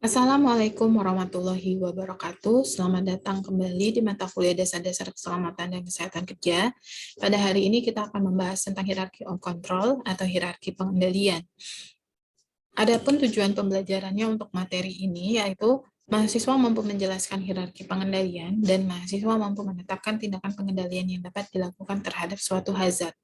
Assalamualaikum warahmatullahi wabarakatuh. Selamat datang kembali di mata kuliah Dasar-Dasar Keselamatan dan Kesehatan Kerja. Pada hari ini kita akan membahas tentang hierarchy of control atau hierarki pengendalian. Adapun tujuan pembelajarannya untuk materi ini yaitu mahasiswa mampu menjelaskan hierarki pengendalian dan mahasiswa mampu menetapkan tindakan pengendalian yang dapat dilakukan terhadap suatu hazard.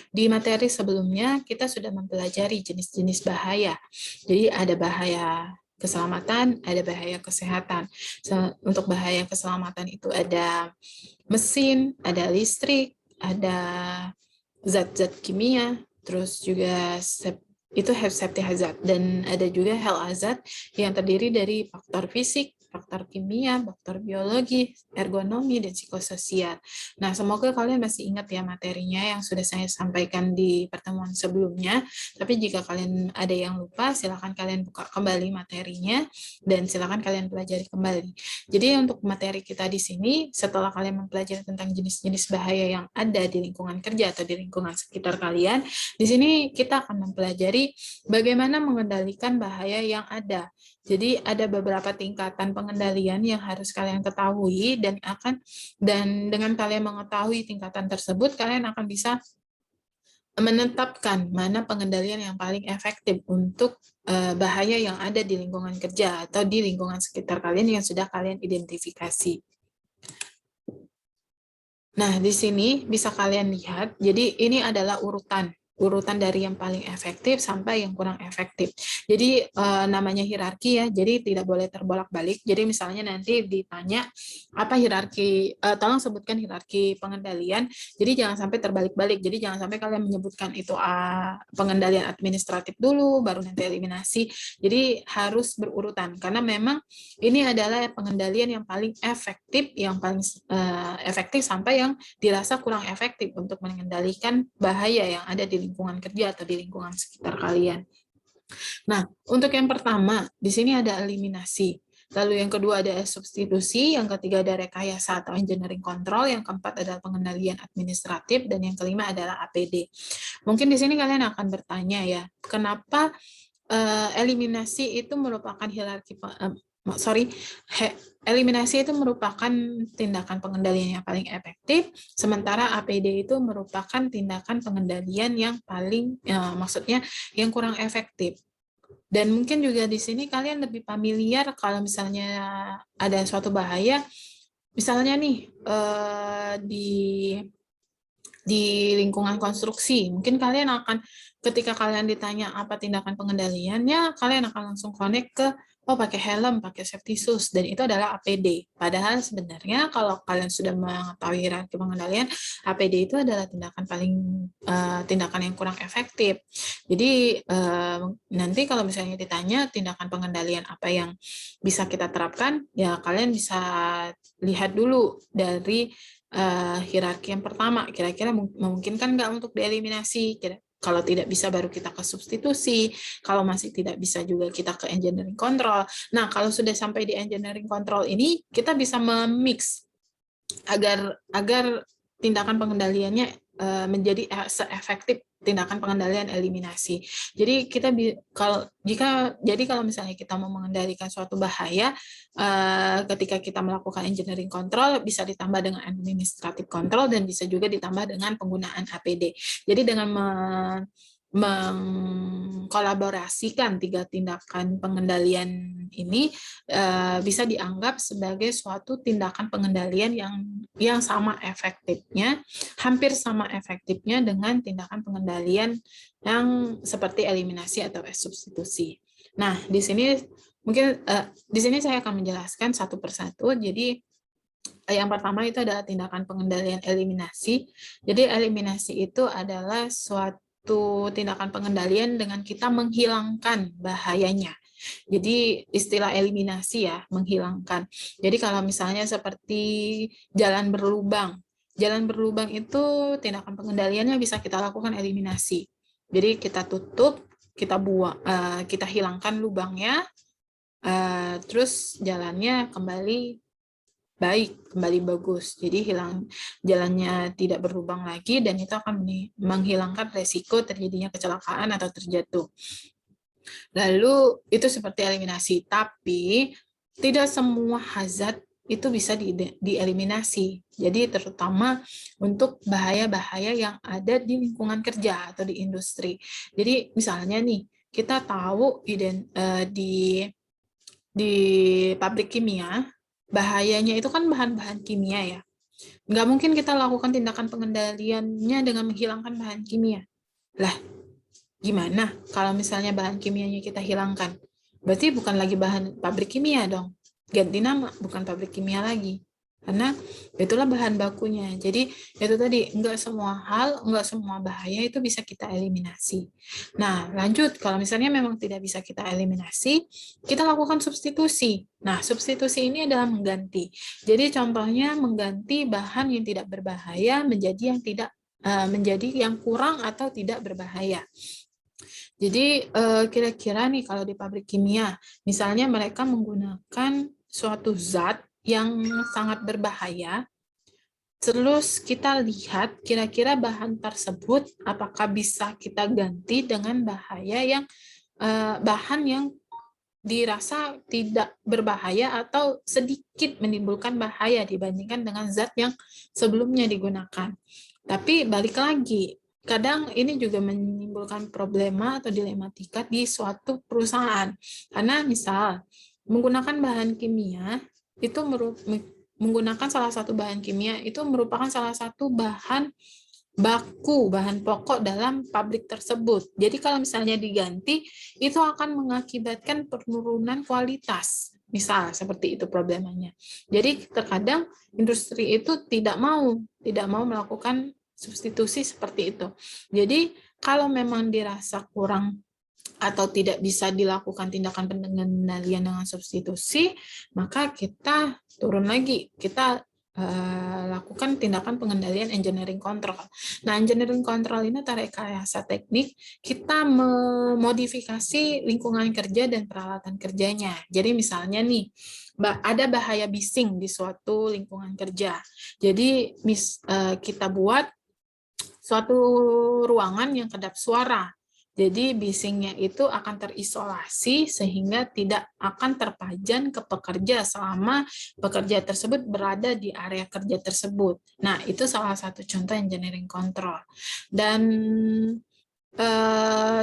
Di materi sebelumnya kita sudah mempelajari jenis-jenis bahaya. Jadi ada bahaya keselamatan, ada bahaya kesehatan. Untuk bahaya keselamatan itu ada mesin, ada listrik, ada zat-zat kimia, terus juga itu safety hazard, dan ada juga health hazard yang terdiri dari faktor fisik, faktor kimia, faktor biologi, ergonomi, dan psikososial. Nah, semoga kalian masih ingat ya materinya yang sudah saya sampaikan di pertemuan sebelumnya. Tapi jika kalian ada yang lupa, silakan kalian buka kembali materinya dan silakan kalian pelajari kembali. Jadi untuk materi kita di sini, setelah kalian mempelajari tentang jenis-jenis bahaya yang ada di lingkungan kerja atau di lingkungan sekitar kalian, di sini kita akan mempelajari bagaimana mengendalikan bahaya yang ada. Jadi ada beberapa tingkatan pengendalian yang harus kalian ketahui dan dengan kalian mengetahui tingkatan tersebut, kalian akan bisa menetapkan mana pengendalian yang paling efektif untuk bahaya yang ada di lingkungan kerja atau di lingkungan sekitar kalian yang sudah kalian identifikasi. Nah, di sini bisa kalian lihat, jadi ini adalah urutan dari yang paling efektif sampai yang kurang efektif. Jadi namanya hierarki ya, jadi tidak boleh terbolak-balik. Jadi misalnya nanti ditanya apa hierarki, tolong sebutkan hierarki pengendalian. Jadi jangan sampai terbalik-balik. Jadi jangan sampai kalian menyebutkan itu pengendalian administratif dulu, baru nanti eliminasi. Jadi harus berurutan karena memang ini adalah pengendalian yang paling efektif, efektif sampai yang dirasa kurang efektif untuk mengendalikan bahaya yang ada di lingkungan kerja atau di lingkungan sekitar kalian. Nah, untuk yang pertama, di sini ada eliminasi. Lalu yang kedua ada substitusi, yang ketiga ada rekayasa atau engineering control, yang keempat adalah pengendalian administratif, dan yang kelima adalah APD. Mungkin di sini kalian akan bertanya ya, kenapa eliminasi itu merupakan eliminasi itu merupakan tindakan pengendalian yang paling efektif, sementara APD itu merupakan tindakan pengendalian yang paling, maksudnya yang kurang efektif. Dan mungkin juga di sini kalian lebih familiar kalau misalnya ada suatu bahaya, misalnya nih di lingkungan konstruksi, mungkin kalian akan, ketika kalian ditanya apa tindakan pengendaliannya, kalian akan langsung connect ke, oh pakai helm, pakai safety shoes, dan itu adalah APD. Padahal sebenarnya kalau kalian sudah mengetahui hierarki pengendalian, APD itu adalah tindakan yang kurang efektif. Jadi nanti kalau misalnya ditanya tindakan pengendalian apa yang bisa kita terapkan, ya kalian bisa lihat dulu dari hierarki yang pertama, kira-kira memungkinkan nggak untuk dieliminasi? Kalau tidak bisa baru kita ke substitusi, kalau masih tidak bisa juga kita ke engineering control. Nah, kalau sudah sampai di engineering control ini, kita bisa memix agar tindakan pengendaliannya menjadi seefektif tindakan pengendalian eliminasi. Jadi kalau misalnya kita mau mengendalikan suatu bahaya, ketika kita melakukan engineering control bisa ditambah dengan administrative control dan bisa juga ditambah dengan penggunaan APD. Jadi dengan mengkolaborasikan tiga tindakan pengendalian ini bisa dianggap sebagai suatu tindakan pengendalian yang sama efektifnya, hampir sama efektifnya dengan tindakan pengendalian yang seperti eliminasi atau substitusi. Nah, di sini saya akan menjelaskan satu persatu. Jadi yang pertama itu adalah tindakan pengendalian eliminasi. Jadi eliminasi itu adalah suatu tindakan pengendalian dengan kita menghilangkan bahayanya. Jadi istilah eliminasi ya, menghilangkan. Jadi kalau misalnya seperti jalan berlubang itu tindakan pengendaliannya bisa kita lakukan eliminasi. Jadi kita tutup, kita buang, kita hilangkan lubangnya, terus jalannya kembali baik, kembali bagus. Jadi jalannya tidak berlubang lagi dan itu akan menghilangkan resiko terjadinya kecelakaan atau terjatuh. Lalu itu seperti eliminasi, tapi tidak semua hazard itu bisa dieliminasi. Jadi terutama untuk bahaya-bahaya yang ada di lingkungan kerja atau di industri. Jadi misalnya nih, kita tahu di pabrik kimia, bahayanya itu kan bahan-bahan kimia ya. Nggak mungkin kita lakukan tindakan pengendaliannya dengan menghilangkan bahan kimia. Lah, gimana kalau misalnya bahan kimianya kita hilangkan? Berarti bukan lagi bahan pabrik kimia dong. Ganti nama, bukan pabrik kimia lagi. Karena itulah bahan bakunya. Jadi itu tadi, nggak semua hal, nggak semua bahaya itu bisa kita eliminasi. Nah, lanjut. Kalau misalnya memang tidak bisa kita eliminasi, kita lakukan substitusi. Nah, substitusi ini adalah mengganti. Jadi contohnya mengganti bahan yang tidak berbahaya menjadi yang kurang atau tidak berbahaya. Jadi kira-kira nih kalau di pabrik kimia, misalnya mereka menggunakan suatu zat yang sangat berbahaya, terus kita lihat kira-kira bahan tersebut apakah bisa kita ganti dengan bahan yang dirasa tidak berbahaya atau sedikit menimbulkan bahaya dibandingkan dengan zat yang sebelumnya digunakan. Tapi balik lagi, kadang ini juga menimbulkan problema atau dilematika di suatu perusahaan. Karena misal menggunakan bahan kimia itu menggunakan salah satu bahan kimia itu merupakan salah satu bahan baku, bahan pokok dalam pabrik tersebut. Jadi kalau misalnya diganti, itu akan mengakibatkan penurunan kualitas. Misal seperti itu problemanya. Jadi terkadang industri itu tidak mau melakukan substitusi seperti itu. Jadi kalau memang dirasa kurang atau tidak bisa dilakukan tindakan pengendalian dengan substitusi, maka kita turun lagi, kita lakukan tindakan pengendalian engineering control. Nah, engineering control ini atau rekayasa teknik, kita memodifikasi lingkungan kerja dan peralatan kerjanya. Jadi misalnya nih, ada bahaya bising di suatu lingkungan kerja. Jadi kita buat suatu ruangan yang kedap suara. Jadi bisingnya itu akan terisolasi sehingga tidak akan terpajan ke pekerja selama pekerja tersebut berada di area kerja tersebut. Nah, itu salah satu contoh engineering control. Dan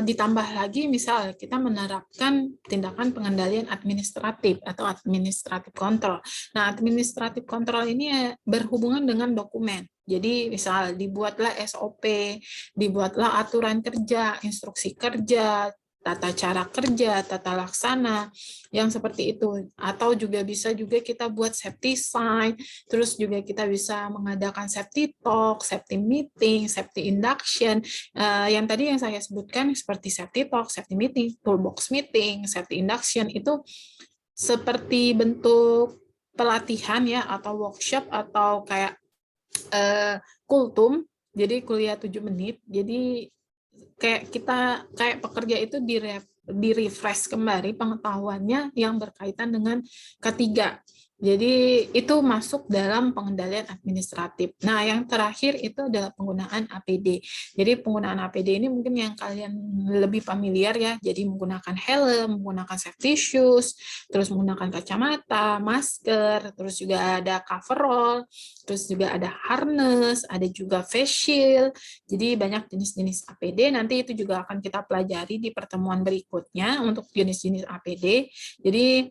ditambah lagi misal kita menerapkan tindakan pengendalian administratif atau administratif control. Nah, administratif control ini berhubungan dengan dokumen. Jadi misal dibuatlah SOP, dibuatlah aturan kerja, instruksi kerja, tata cara kerja, tata laksana, yang seperti itu. Atau juga bisa juga kita buat safety sign, terus juga kita bisa mengadakan safety talk, safety meeting, safety induction, yang tadi yang saya sebutkan seperti safety talk, safety meeting, toolbox meeting, safety induction, itu seperti bentuk pelatihan ya, atau workshop, atau kayak kultum, jadi kuliah 7 menit, jadi kayak pekerja itu di-refresh kembali pengetahuannya yang berkaitan dengan ketiga. Jadi itu masuk dalam pengendalian administratif. Nah, yang terakhir itu adalah penggunaan APD. Jadi penggunaan APD ini mungkin yang kalian lebih familiar ya. Jadi menggunakan helm, menggunakan safety shoes, terus menggunakan kacamata, masker, terus juga ada coverall, terus juga ada harness, ada juga face shield. Jadi banyak jenis-jenis APD, nanti itu juga akan kita pelajari di pertemuan berikutnya untuk jenis-jenis APD. Jadi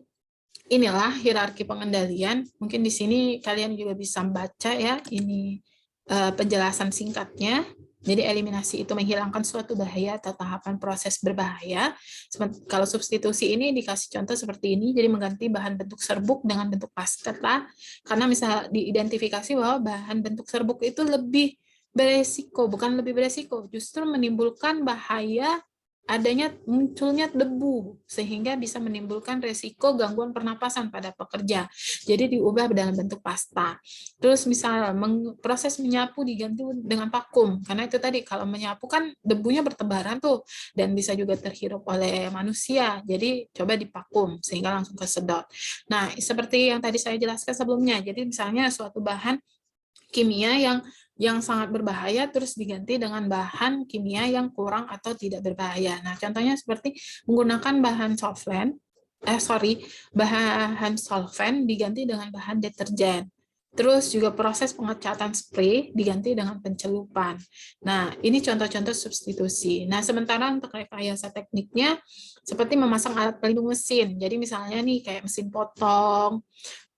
inilah hierarki pengendalian. Mungkin di sini kalian juga bisa baca ya, ini penjelasan singkatnya. Jadi eliminasi itu menghilangkan suatu bahaya atau tahapan proses berbahaya. Kalau substitusi ini dikasih contoh seperti ini, jadi mengganti bahan bentuk serbuk dengan bentuk plastik. Karena misal diidentifikasi bahwa bahan bentuk serbuk itu lebih beresiko, bukan lebih beresiko, justru menimbulkan bahaya munculnya debu sehingga bisa menimbulkan resiko gangguan pernapasan pada pekerja. Jadi diubah dalam bentuk pasta. Terus misal proses menyapu diganti dengan vakum, karena itu tadi kalau menyapu kan debunya bertebaran tuh dan bisa juga terhirup oleh manusia. Jadi coba divakum sehingga langsung kesedot. Nah, seperti yang tadi saya jelaskan sebelumnya. Jadi misalnya suatu bahan kimia yang yang sangat berbahaya terus diganti dengan bahan kimia yang kurang atau tidak berbahaya. Nah, contohnya seperti menggunakan bahan bahan solvent diganti dengan bahan deterjen. Terus juga proses pengecatan spray diganti dengan pencelupan. Nah, ini contoh-contoh substitusi. Nah, sementara untuk rekayasa tekniknya seperti memasang alat pelindung mesin. Jadi misalnya nih kayak mesin potong,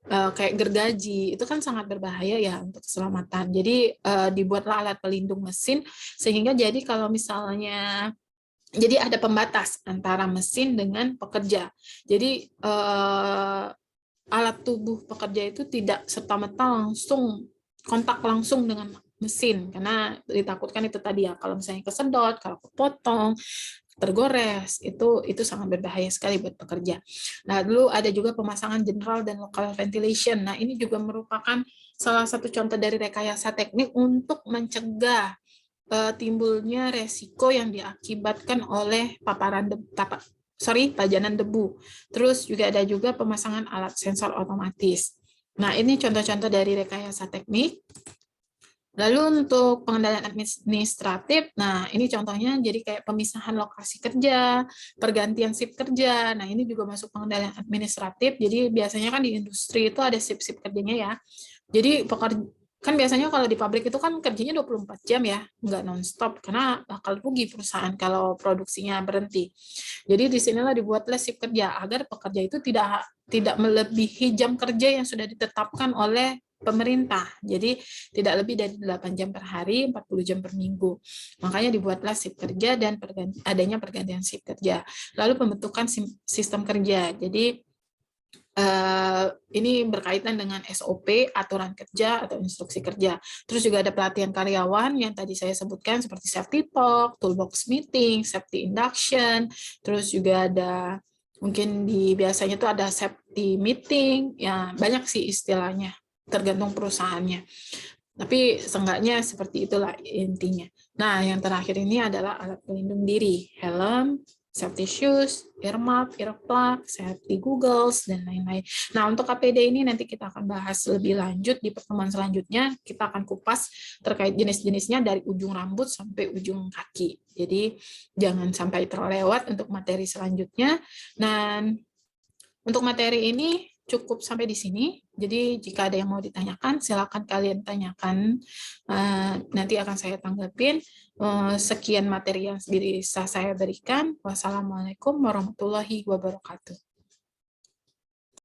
kayak gergaji, itu kan sangat berbahaya ya untuk keselamatan. Jadi dibuatlah alat pelindung mesin sehingga jadi kalau misalnya jadi ada pembatas antara mesin dengan pekerja. Jadi alat tubuh pekerja itu tidak serta-merta langsung kontak langsung dengan mesin karena ditakutkan itu tadi ya kalau misalnya kesedot, kalau kepotong, tergores itu sangat berbahaya sekali buat pekerja. Nah, dulu ada juga pemasangan general dan local ventilation. Nah, ini juga merupakan salah satu contoh dari rekayasa teknik untuk mencegah timbulnya resiko yang diakibatkan oleh pajanan debu. Terus juga ada juga pemasangan alat sensor otomatis. Nah, ini contoh-contoh dari rekayasa teknik. Lalu untuk pengendalian administratif, nah ini contohnya jadi kayak pemisahan lokasi kerja, pergantian shift kerja, nah ini juga masuk pengendalian administratif, jadi biasanya kan di industri itu ada shift-shift kerjanya ya. Jadi kan biasanya kalau di pabrik itu kan kerjanya 24 jam ya, nggak non-stop, karena bakal rugi perusahaan kalau produksinya berhenti. Jadi disinilah dibuatlah shift kerja, agar pekerja itu tidak melebihi jam kerja yang sudah ditetapkan oleh pemerintah. Jadi tidak lebih dari 8 jam per hari, 40 jam per minggu. Makanya dibuatlah shift kerja dan adanya pergantian shift kerja. Lalu pembentukan sistem kerja. Jadi ini berkaitan dengan SOP, aturan kerja atau instruksi kerja. Terus juga ada pelatihan karyawan yang tadi saya sebutkan seperti safety talk, toolbox meeting, safety induction, terus juga ada mungkin biasanya itu ada safety meeting, ya banyak sih istilahnya, tergantung perusahaannya. Tapi seenggaknya seperti itulah intinya. Nah, yang terakhir ini adalah alat pelindung diri, helm, safety shoes, earmuff, earplug, safety goggles, dan lain-lain. Nah, untuk APD ini nanti kita akan bahas lebih lanjut di pertemuan selanjutnya. Kita akan kupas terkait jenis-jenisnya dari ujung rambut sampai ujung kaki. Jadi, jangan sampai terlewat untuk materi selanjutnya. Dan untuk materi ini cukup sampai di sini. Jadi jika ada yang mau ditanyakan, silakan kalian tanyakan. Nanti akan saya tanggapin. Sekian materi yang bisa saya berikan. Wassalamualaikum warahmatullahi wabarakatuh.